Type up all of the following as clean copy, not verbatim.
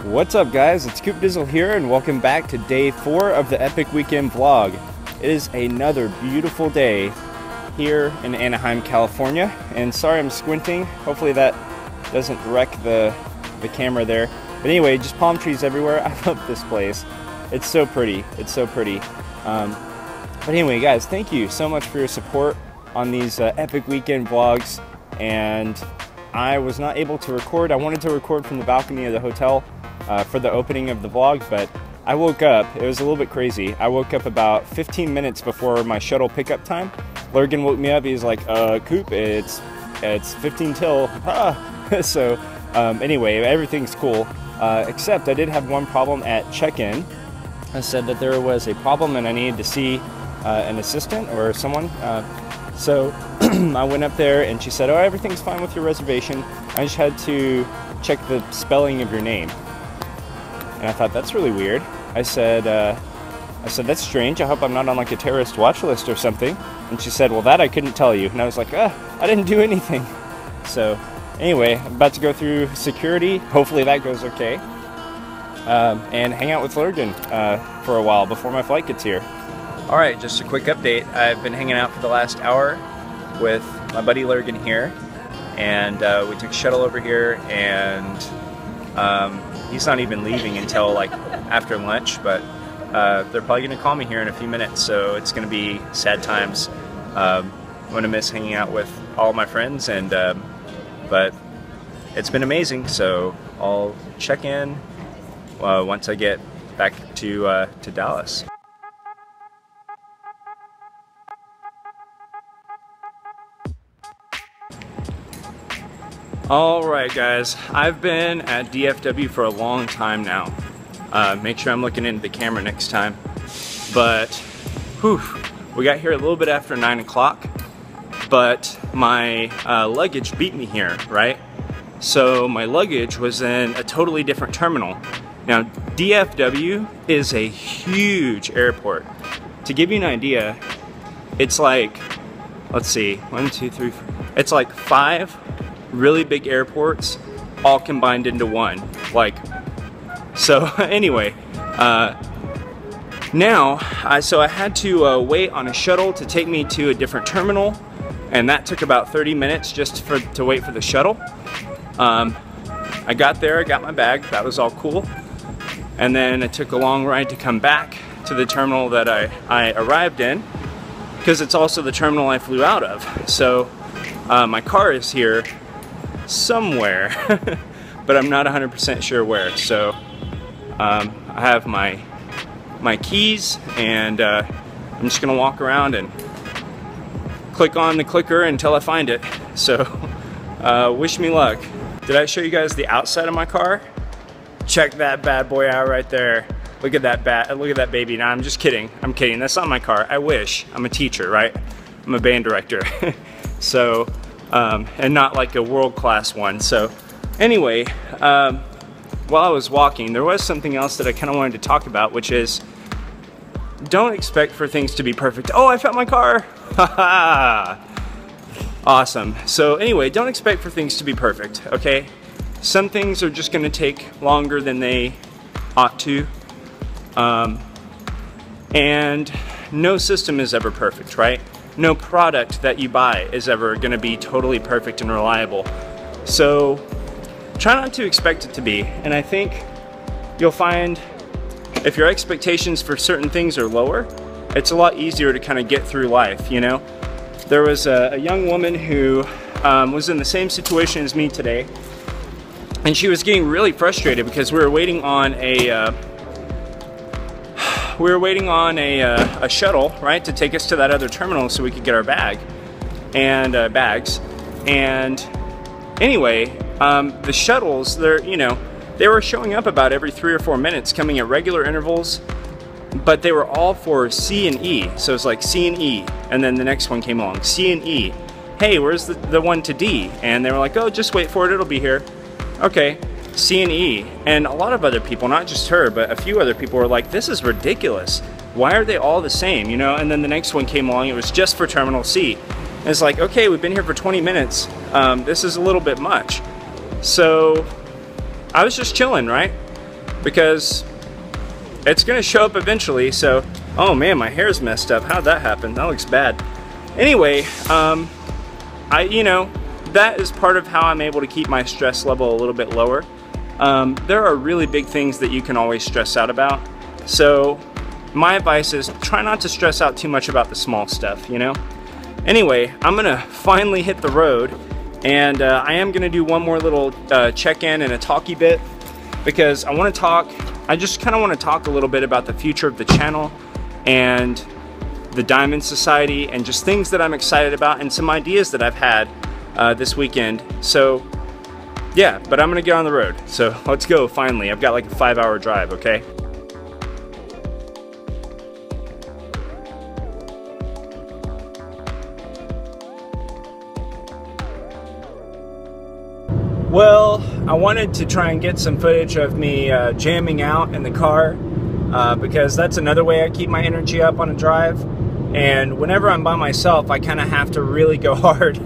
What's up, guys? It's Coop Dizzle here, and welcome back to day 4 of the Epic Weekend vlog. It is another beautiful day here in Anaheim, California, and sorry I'm squinting. Hopefully that doesn't wreck the camera there. But anyway, just palm trees everywhere. I love this place. It's so pretty. It's so pretty. But anyway, guys, thank you so much for your support on these Epic Weekend vlogs. And I was not able to record. I wanted to record from the balcony of the hotel for the opening of the vlog, but I woke up. It was a little bit crazy. I woke up about 15 minutes before my shuttle pickup time. Lurgan woke me up. He's like, Coop, it's 15 till. So anyway, everything's cool. Except I did have one problem at check-in. I said that there was a problem and I needed to see an assistant or someone. So I went up there and she said, oh, everything's fine with your reservation. I just had to check the spelling of your name. And I thought, that's really weird. I said, that's strange. I hope I'm not on like a terrorist watch list or something. And she said, well, that I couldn't tell you. And I was like, I didn't do anything. So anyway, I'm about to go through security. Hopefully that goes okay. And hang out with Lurgan for a while before my flight gets here. All right, just a quick update. I've been hanging out for the last hour with my buddy Lurgan here. And we took a shuttle over here, and he's not even leaving until like after lunch, but they're probably gonna call me here in a few minutes, so it's gonna be sad times. I'm gonna miss hanging out with all my friends, and but it's been amazing, so I'll check in once I get back to Dallas. Alright guys, I've been at DFW for a long time now. Make sure I'm looking into the camera next time. But, whew, we got here a little bit after 9 o'clock, but my luggage beat me here, right? So my luggage was in a totally different terminal. Now, DFW is a huge airport. To give you an idea, it's like, let's see, 1, 2, 3, 4, it's like 5 really big airports all combined into one. Like, so anyway, now so I had to wait on a shuttle to take me to a different terminal, and that took about 30 minutes just to wait for the shuttle. I got there, I got my bag, that was all cool, and then it took a long ride to come back to the terminal that I arrived in, because it's also the terminal I flew out of. So my car is here somewhere, but I'm not 100% sure where. So I have my keys, and I'm just gonna walk around and click on the clicker until I find it. So wish me luck. Did I show you guys the outside of my car? Check that bad boy out right there. Look at that look at that baby. Now I'm just kidding. I'm kidding. That's not my car. I wish. I'm a teacher, right? I'm a band director. So and not like a world-class one. So anyway, while I was walking, there was something else that I kind of wanted to talk about, which is, don't expect for things to be perfect. Oh, I found my car! Haha! Awesome. So anyway, don't expect for things to be perfect, okay? Some things are just gonna take longer than they ought to. And no system is ever perfect, right? No product that you buy is ever going to be totally perfect and reliable. So try not to expect it to be. And I think you'll find if your expectations for certain things are lower, it's a lot easier to kind of get through life, you know? There was a young woman who was in the same situation as me today, and she was getting really frustrated because we were waiting on a shuttle, right, to take us to that other terminal so we could get our bags. And anyway, the shuttles, they were showing up about every 3 or 4 minutes, coming at regular intervals, but they were all for C and E. So it's like C and E, and then the next one came along, C and E. Hey, where's the one to D? And they were like, oh, just wait for it, it'll be here. Okay. C and E, and a lot of other people, not just her, but a few other people were like, this is ridiculous. Why are they all the same, you know? And then the next one came along, it was just for Terminal C. And it's like, okay, we've been here for 20 minutes. This is a little bit much. So I was just chilling, right? because it's gonna show up eventually. So, oh man, my hair's messed up. How'd that happen? That looks bad. Anyway, you know, that is part of how I'm able to keep my stress level a little bit lower. There are really big things that you can always stress out about. So my advice is try not to stress out too much about the small stuff, you know? Anyway, I'm gonna finally hit the road, and I am gonna do one more little check-in and a talky bit, because I just kind of want to talk a little bit about the future of the channel and the Diamond Society and just things that I'm excited about and some ideas that I've had this weekend. So yeah, but I'm gonna get on the road. So let's go finally. I've got like a 5-hour drive, okay? Well, I wanted to try and get some footage of me jamming out in the car because that's another way I keep my energy up on a drive. And whenever I'm by myself, I kind of have to really go hard.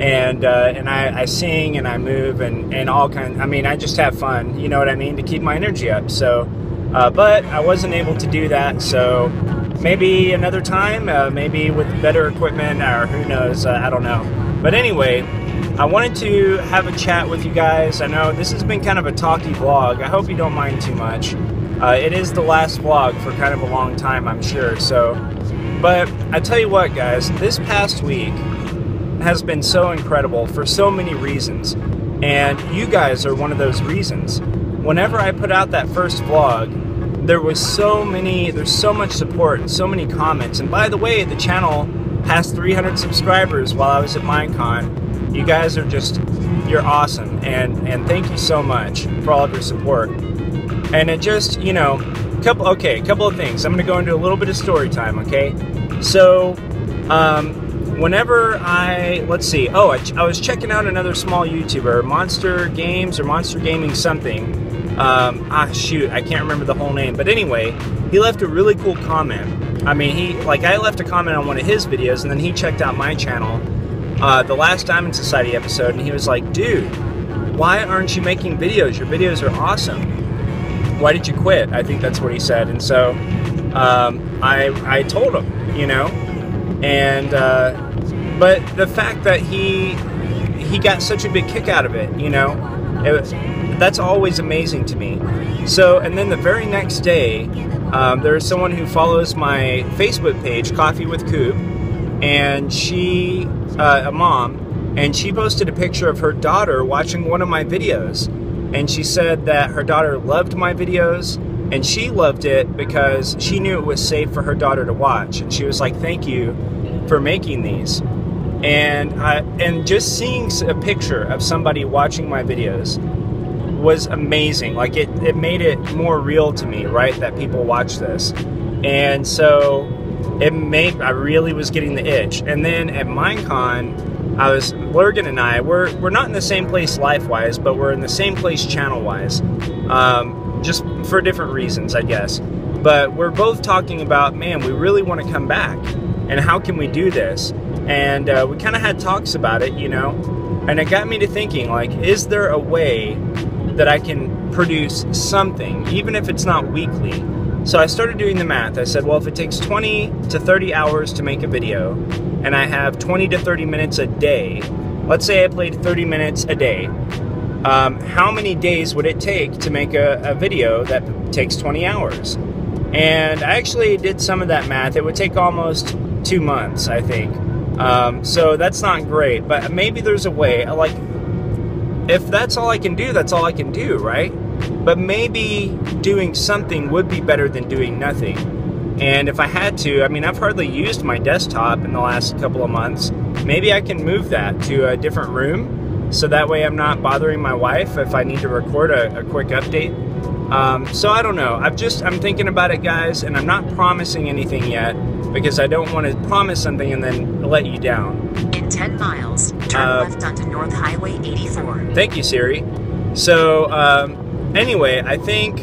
And I sing and I move and all kinds. I mean, I just have fun, you know what I mean, to keep my energy up. So, but I wasn't able to do that. So maybe another time, maybe with better equipment, or who knows, I don't know. But anyway, I wanted to have a chat with you guys. I know this has been kind of a talky vlog. I hope you don't mind too much. It is the last vlog for kind of a long time, I'm sure. So, but I tell you what, guys, this past week has been so incredible for so many reasons, and you guys are one of those reasons. Whenever I put out that first vlog, there's so much support and so many comments. And by the way, the channel passed 300 subscribers while I was at Minecon. You guys are you're awesome, and thank you so much for all of your support. And it just, you know, a couple of things. I'm gonna go into a little bit of story time, okay? So, whenever let's see, I was checking out another small YouTuber, Monster Games or Monster Gaming something. Shoot, I can't remember the whole name, but anyway, he left a really cool comment. I mean, I left a comment on one of his videos, and then he checked out my channel, the last Diamond Society episode, and he was like, dude, why aren't you making videos? Your videos are awesome. Why did you quit? I think that's what he said. And so I told him, you know, and but the fact that he got such a big kick out of it, you know, that's always amazing to me. So, and then the very next day, there's someone who follows my Facebook page, Coffee with Coop, and she, a mom, and she posted a picture of her daughter watching one of my videos. And she said that her daughter loved my videos, and she loved it because she knew it was safe for her daughter to watch. And she was like, thank you for making these. And just seeing a picture of somebody watching my videos was amazing. Like, it made it more real to me, right, that people watch this. And so I really was getting the itch. And then at Minecon, Lurgan and I, we're not in the same place life-wise, but we're in the same place channel-wise, just for different reasons, I guess. But we're both talking about, man, we really want to come back, and how can we do this? And we kind of had talks about it, you know, and it got me to thinking, like, is there a way that I can produce something, even if it's not weekly? So I started doing the math. I said, well, if it takes 20 to 30 hours to make a video, and I have 20 to 30 minutes a day, let's say I played 30 minutes a day, how many days would it take to make a video that takes 20 hours? And I actually did some of that math. It would take almost 2 months, I think. So that's not great, but maybe there's a way. Like, if that's all I can do, that's all I can do, right? But maybe doing something would be better than doing nothing. And if I had to, I mean, I've hardly used my desktop in the last couple of months. Maybe I can move that to a different room, so that way I'm not bothering my wife if I need to record a quick update. So I don't know. I'm thinking about it, guys, and I'm not promising anything yet, because I don't want to promise something and then let you down. In 10 miles, turn left onto North Highway 84. Thank you, Siri. So, anyway, I think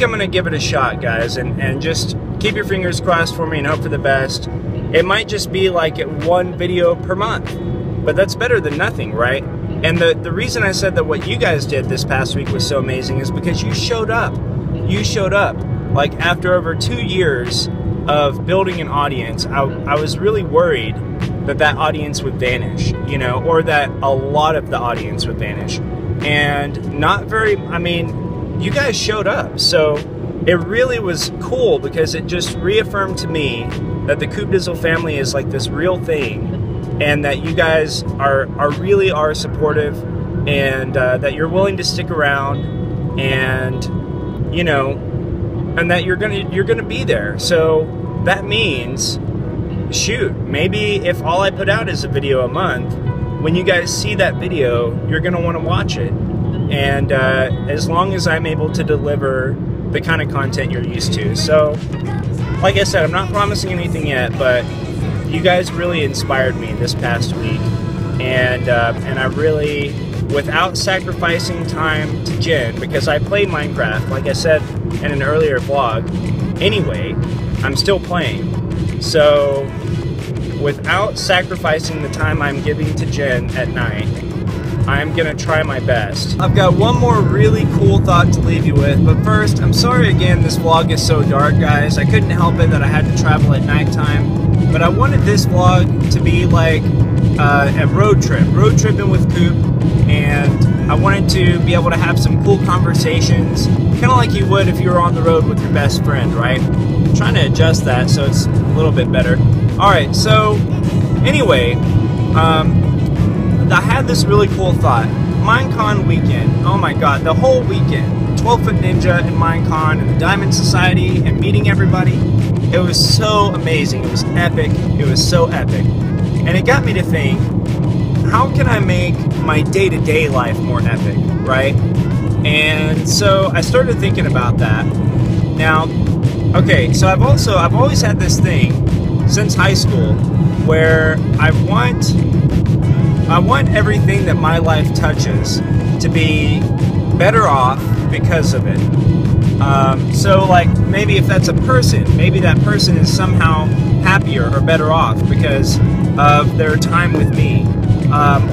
I'm gonna give it a shot, guys, and just keep your fingers crossed for me and hope for the best. It might just be like one video per month, but that's better than nothing, right? And the reason I said that what you guys did this past week was so amazing is because you showed up. You showed up. Like, after over 2 years of building an audience, I was really worried that audience would vanish, you know, or that a lot of the audience would vanish. And not very, I mean, you guys showed up. So it really was cool because it just reaffirmed to me that the Coop Dizzle family is like this real thing, and that you guys are really supportive, and that you're willing to stick around, and you know, and that you're gonna be there. So that means, shoot, maybe if all I put out is a video a month, when you guys see that video, you're gonna want to watch it. And as long as I'm able to deliver the kind of content you're used to. So, like I said, I'm not promising anything yet, but you guys really inspired me this past week, and I really, without sacrificing time to Jen, because I play Minecraft, like I said in an earlier vlog. Anyway, I'm still playing, so without sacrificing the time I'm giving to Jen at night, I'm gonna try my best. I've got one more really cool thought to leave you with, but first, I'm sorry again this vlog is so dark, guys. I couldn't help it that I had to travel at nighttime, but I wanted this vlog to be like a road tripping with Coop, and I wanted to be able to have some cool conversations, kind of like you would if you were on the road with your best friend, right? I'm trying to adjust that so it's a little bit better. Alright, so anyway, I had this really cool thought. Minecon weekend, oh my god, the whole weekend. 12-Foot Ninja and Minecon and the Diamond Society and meeting everybody. It was so amazing, it was epic, it was so epic. And it got me to think, how can I make my day-to-day life more epic, right? And so I started thinking about that. Now, okay, so I've always had this thing since high school where I want everything that my life touches to be better off because of it. So like, maybe if that's a person, maybe that person is somehow happier or better off because of their time with me.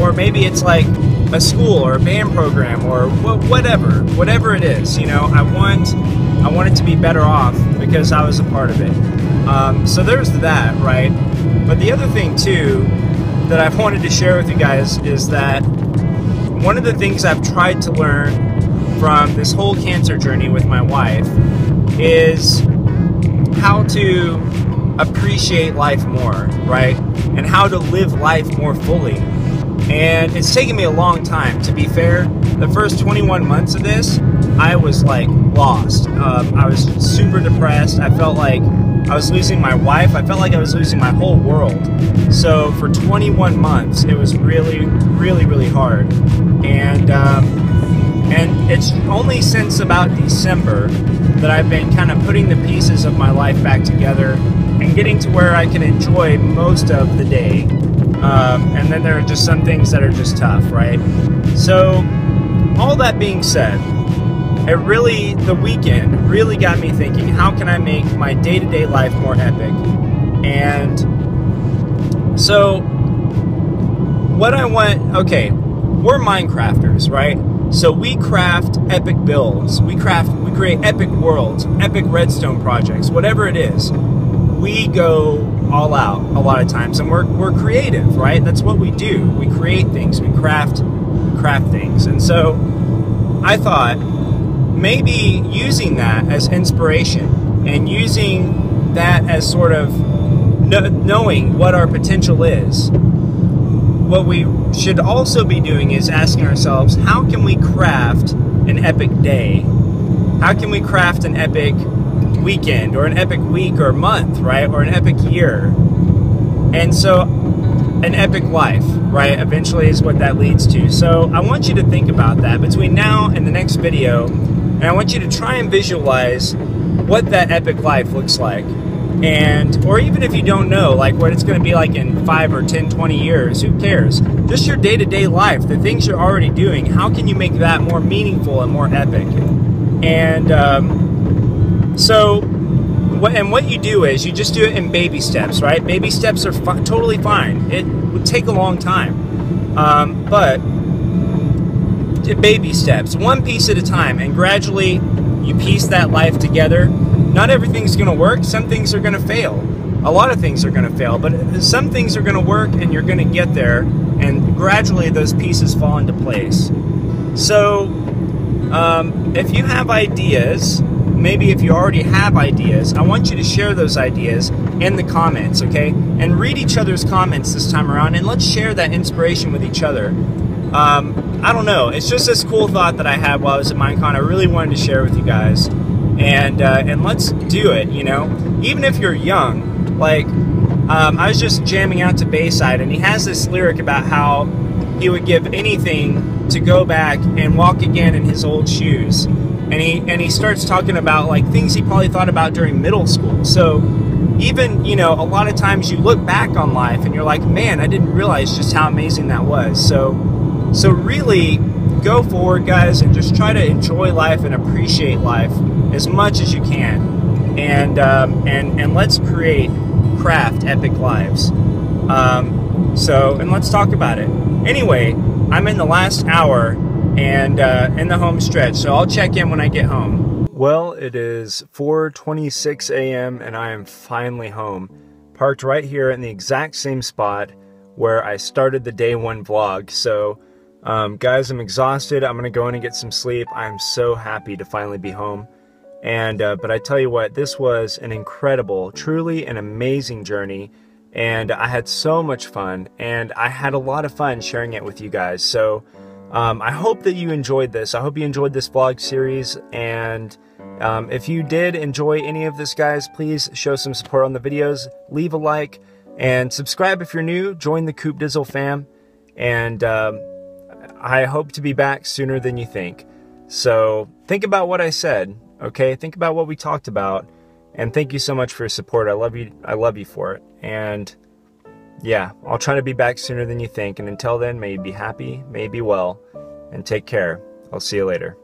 Or maybe it's like a school or a band program or whatever it is, you know, I want it to be better off because I was a part of it. So there's that, right? But the other thing too that I've wanted to share with you guys is that one of the things I've tried to learn from this whole cancer journey with my wife is how to appreciate life more, right? And how to live life more fully. And it's taken me a long time, to be fair. The first 21 months of this, I was like lost. I was super depressed. I felt like I was losing my wife. I felt like I was losing my whole world. So for 21 months, it was really, really, really hard. And it's only since about December that I've been kind of putting the pieces of my life back together and getting to where I can enjoy most of the day. And then there are just some things that are just tough, right? So, all that being said, the weekend really got me thinking, how can I make my day-to-day life more epic? And so, what I want, okay, we're Minecrafters, right? So we craft epic builds, we create epic worlds, epic redstone projects, whatever it is. We go all out a lot of times, and we're creative, right? That's what we do. We create things, we craft things. And so I thought maybe using that as inspiration and using that as sort of knowing what our potential is, what we should also be doing is asking ourselves, how can we craft an epic day? How can we craft an epic weekend or an epic week or month, right? Or an epic year? And so an epic life, right? Eventually is what that leads to. So I want you to think about that between now and the next video, and I want you to try and visualize what that epic life looks like. And, or even if you don't know, like what it's going to be like in 5 or 10, 20 years, who cares? Just your day-to-day life, the things you're already doing, how can you make that more meaningful and more epic? And what you do is you just do it in baby steps, right? Baby steps are totally fine. It would take a long time. But baby steps, one piece at a time, and gradually you piece that life together. Not everything's going to work. Some things are going to fail. A lot of things are going to fail, but some things are going to work, and you're going to get there, and gradually those pieces fall into place. So if you have ideas, maybe if you already have ideas, I want you to share those ideas in the comments, okay? And read each other's comments this time around, and let's share that inspiration with each other. I don't know, it's just this cool thought that I had while I was at Minecon. I really wanted to share with you guys, and let's do it, you know? Even if you're young, like, I was just jamming out to Bayside, and he has this lyric about how he would give anything to go back and walk again in his old shoes. And he starts talking about like things he probably thought about during middle school. So even, you know, a lot of times you look back on life and you're like, man, I didn't realize just how amazing that was. So really go forward, guys, and just try to enjoy life and appreciate life as much as you can. And let's craft epic lives. And let's talk about it. Anyway, I'm in the last hour and in the home stretch, so I'll check in when I get home. Well, it is 4:26 a.m. and I am finally home, parked right here in the exact same spot where I started the day one vlog. So guys, I'm exhausted. I'm gonna go in and get some sleep. I'm so happy to finally be home. And but I tell you what, this was an incredible, truly an amazing journey, and I had so much fun, and I had a lot of fun sharing it with you guys. So I hope that you enjoyed this. I hope you enjoyed this vlog series, and if you did enjoy any of this, guys, please show some support on the videos. Leave a like and subscribe if you're new. Join the Coop Dizzle fam, and I hope to be back sooner than you think. So think about what I said, okay? Think about what we talked about, and thank you so much for your support. I love you for it. And yeah, I'll try to be back sooner than you think. And until then, may you be happy, may you be well, and take care. I'll see you later.